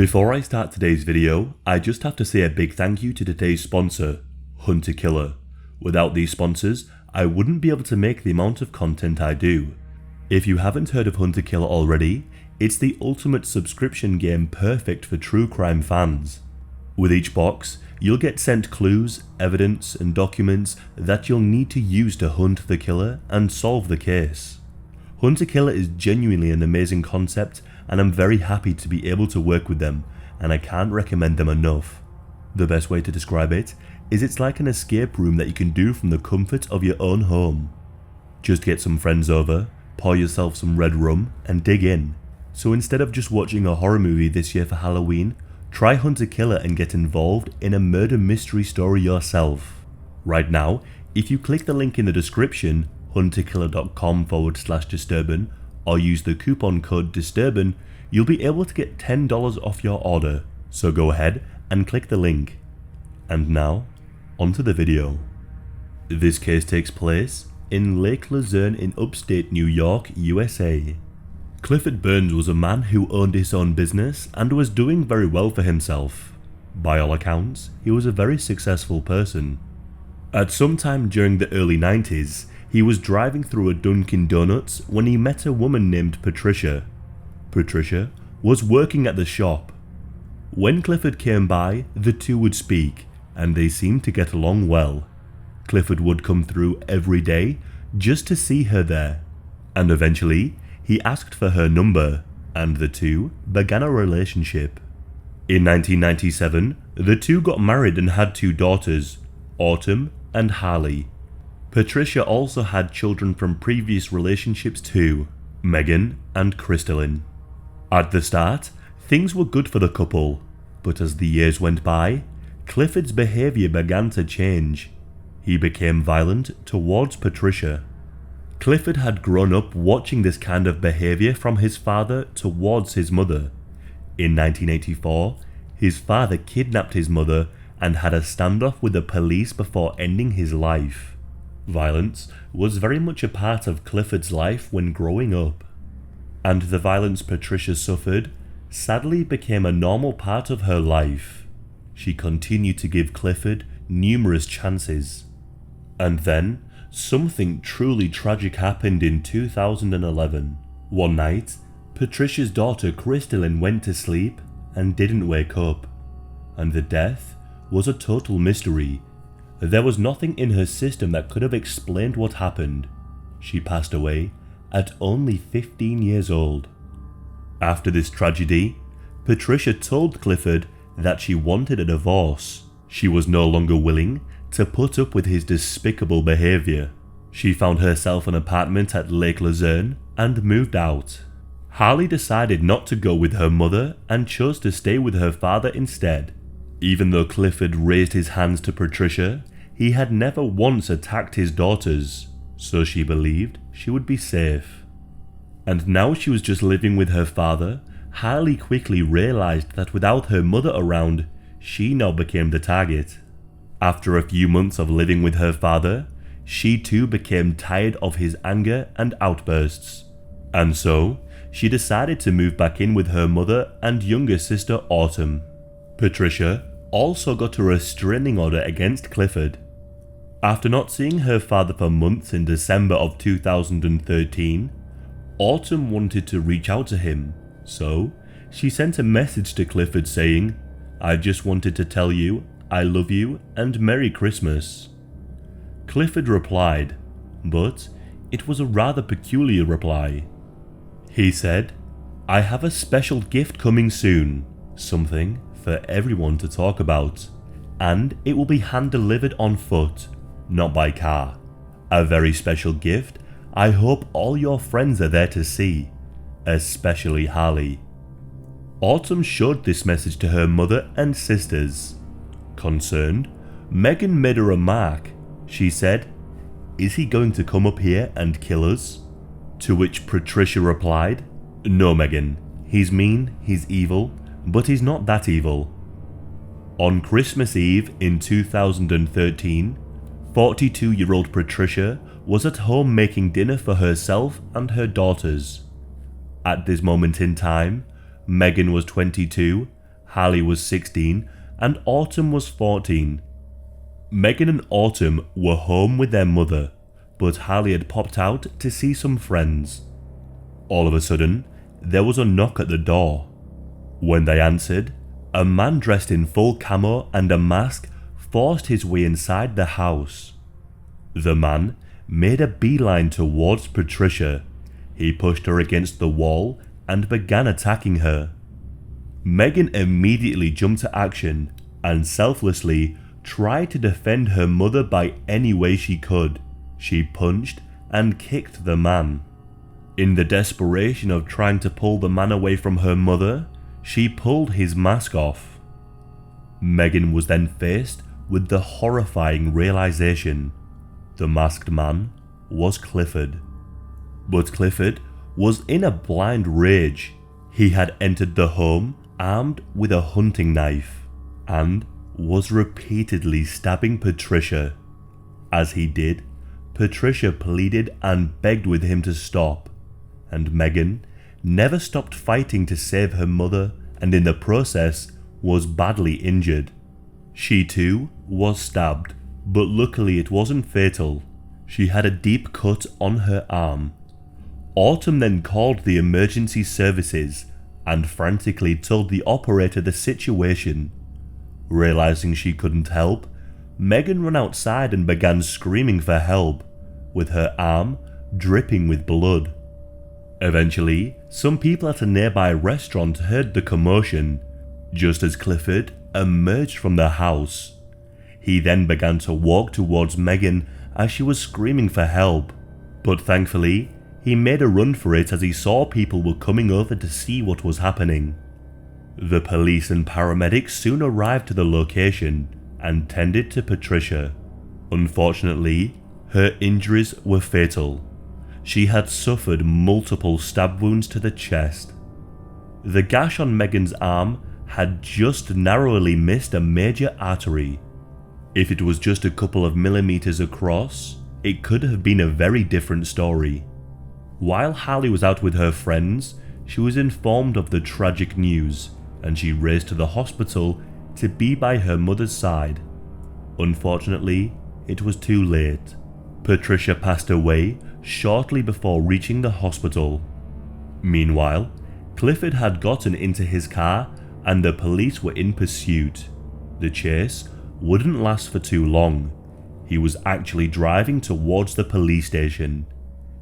Before I start today's video, I just have to say a big thank you to today's sponsor, Hunter Killer. Without these sponsors, I wouldn't be able to make the amount of content I do. If you haven't heard of Hunter Killer already, it's the ultimate subscription game perfect for true crime fans. With each box, you'll get sent clues, evidence, and documents that you'll need to use to hunt the killer and solve the case. Hunter Killer is genuinely an amazing concept, and I'm very happy to be able to work with them, and I can't recommend them enough. The best way to describe it is it's like an escape room that you can do from the comfort of your own home. Just get some friends over, pour yourself some red rum, and dig in. So instead of just watching a horror movie this year for Halloween, try Hunter Killer and get involved in a murder mystery story yourself. Right now, if you click the link in the description, hunterkiller.com/Disturban, or use the coupon code Disturban, you'll be able to get $10 off your order. So go ahead and click the link. And now, onto the video. This case takes place in Lake Luzerne in upstate New York, USA. Clifford Burns was a man who owned his own business and was doing very well for himself. By all accounts, he was a very successful person. At some time during the early 90s, he was driving through a Dunkin' Donuts when he met a woman named Patricia. Patricia was working at the shop. When Clifford came by, the two would speak, and they seemed to get along well. Clifford would come through every day just to see her there, and eventually he asked for her number, and the two began a relationship. In 1997, the two got married and had two daughters, Autumn and Harley. Patricia also had children from previous relationships too, Megan and Crystalline. At the start, things were good for the couple, but as the years went by, Clifford's behaviour began to change. He became violent towards Patricia. Clifford had grown up watching this kind of behaviour from his father towards his mother. In 1984, his father kidnapped his mother and had a standoff with the police before ending his life. Violence was very much a part of Clifford's life when growing up, and the violence Patricia suffered sadly became a normal part of her life. She continued to give Clifford numerous chances. And then, something truly tragic happened in 2011. One night, Patricia's daughter Crystalline went to sleep and didn't wake up, and the death was a total mystery. There was nothing in her system that could have explained what happened. She passed away at only 15 years old. After this tragedy, Patricia told Clifford that she wanted a divorce. She was no longer willing to put up with his despicable behaviour. She found herself an apartment at Lake Luzerne and moved out. Harley decided not to go with her mother and chose to stay with her father instead. Even though Clifford raised his hands to Patricia, he had never once attacked his daughters, so she believed she would be safe. And now she was just living with her father, Harley quickly realised that without her mother around, she now became the target. After a few months of living with her father, she too became tired of his anger and outbursts. And so, she decided to move back in with her mother and younger sister Autumn. Patricia also got a restraining order against Clifford. After not seeing her father for months in December of 2013, Autumn wanted to reach out to him, so she sent a message to Clifford saying, "I just wanted to tell you I love you and Merry Christmas." Clifford replied, but it was a rather peculiar reply. He said, "I have a special gift coming soon, something for everyone to talk about, and it will be hand-delivered on foot, not by car. A very special gift I hope all your friends are there to see, especially Harley." Autumn showed this message to her mother and sisters. Concerned, Megan made a remark. She said, "Is he going to come up here and kill us?" To which Patricia replied, "No, Megan, he's mean, he's evil, but he's not that evil." On Christmas Eve in 2013, 42-year-old Patricia was at home making dinner for herself and her daughters. At this moment in time, Megan was 22 Hallie was 16 and Autumn was 14. Megan and Autumn were home with their mother, but Hallie had popped out to see some friends. All of a sudden, there was a knock at the door. When they answered, a man dressed in full camo and a mask forced his way inside the house. The man made a beeline towards Patricia. He pushed her against the wall and began attacking her. Megan immediately jumped to action and selflessly tried to defend her mother by any way she could. She punched and kicked the man. In the desperation of trying to pull the man away from her mother, she pulled his mask off. Megan was then faced with the horrifying realization: the masked man was Clifford. But Clifford was in a blind rage. He had entered the home armed with a hunting knife and was repeatedly stabbing Patricia. As he did, Patricia pleaded and begged with him to stop, and Megan never stopped fighting to save her mother, and in the process was badly injured. She too was stabbed, but luckily it wasn't fatal. She had a deep cut on her arm. Autumn then called the emergency services and frantically told the operator the situation. Realizing she couldn't help, Megan ran outside and began screaming for help, with her arm dripping with blood. Eventually, some people at a nearby restaurant heard the commotion, just as Clifford emerged from the house. He then began to walk towards Megan as she was screaming for help, but thankfully, he made a run for it as he saw people were coming over to see what was happening. The police and paramedics soon arrived to the location and tended to Patricia. Unfortunately, her injuries were fatal. She had suffered multiple stab wounds to the chest. The gash on Megan's arm had just narrowly missed a major artery. If it was just a couple of millimeters across, it could have been a very different story. While Hallie was out with her friends, she was informed of the tragic news and she raced to the hospital to be by her mother's side. Unfortunately, it was too late. Patricia passed away shortly before reaching the hospital. Meanwhile, Clifford had gotten into his car and the police were in pursuit. The chase wouldn't last for too long. He was actually driving towards the police station.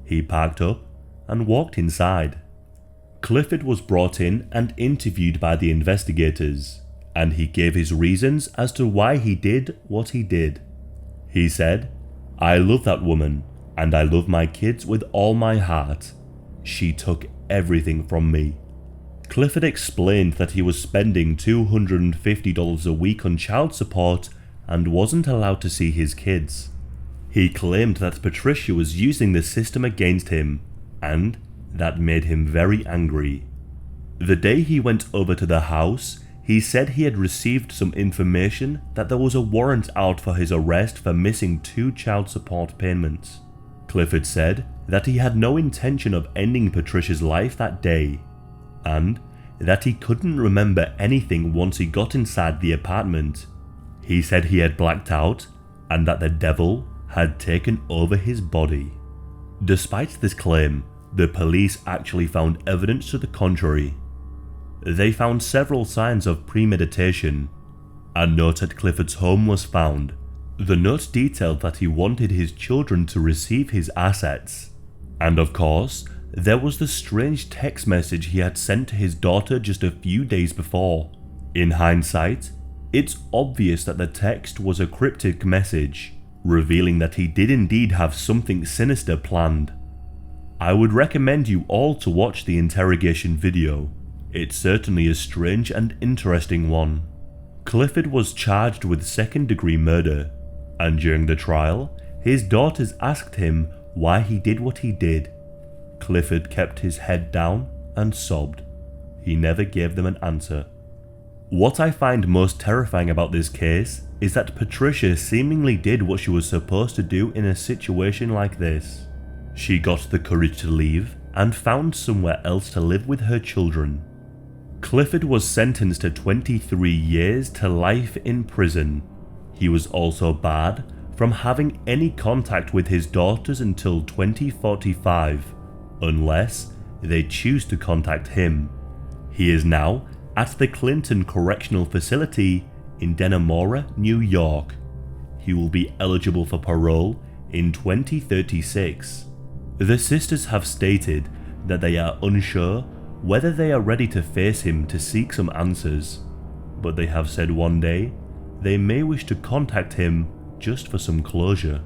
He parked up and walked inside. Clifford was brought in and interviewed by the investigators, and he gave his reasons as to why he did what he did. He said, "I love that woman, and I love my kids with all my heart. She took everything from me." Clifford explained that he was spending $250 a week on child support and wasn't allowed to see his kids. He claimed that Patricia was using the system against him, and that made him very angry. The day he went over to the house, he said he had received some information that there was a warrant out for his arrest for missing 2 child support payments. Clifford said that he had no intention of ending Patricia's life that day, and that he couldn't remember anything once he got inside the apartment. He said he had blacked out and that the devil had taken over his body. Despite this claim, the police actually found evidence to the contrary. They found several signs of premeditation. A note at Clifford's home was found. The note detailed that he wanted his children to receive his assets. And of course, there was the strange text message he had sent to his daughter just a few days before. In hindsight, it's obvious that the text was a cryptic message, revealing that he did indeed have something sinister planned. I would recommend you all to watch the interrogation video. It's certainly a strange and interesting one. Clifford was charged with second-degree murder, and during the trial, his daughters asked him why he did what he did. Clifford kept his head down and sobbed. He never gave them an answer. What I find most terrifying about this case is that Patricia seemingly did what she was supposed to do in a situation like this. She got the courage to leave and found somewhere else to live with her children. Clifford was sentenced to 23 years to life in prison. He was also barred from having any contact with his daughters until 2045, unless they choose to contact him. He is now at the Clinton Correctional Facility in Denamora, New York. He will be eligible for parole in 2036. The sisters have stated that they are unsure whether they are ready to face him to seek some answers, but they have said one day they may wish to contact him just for some closure.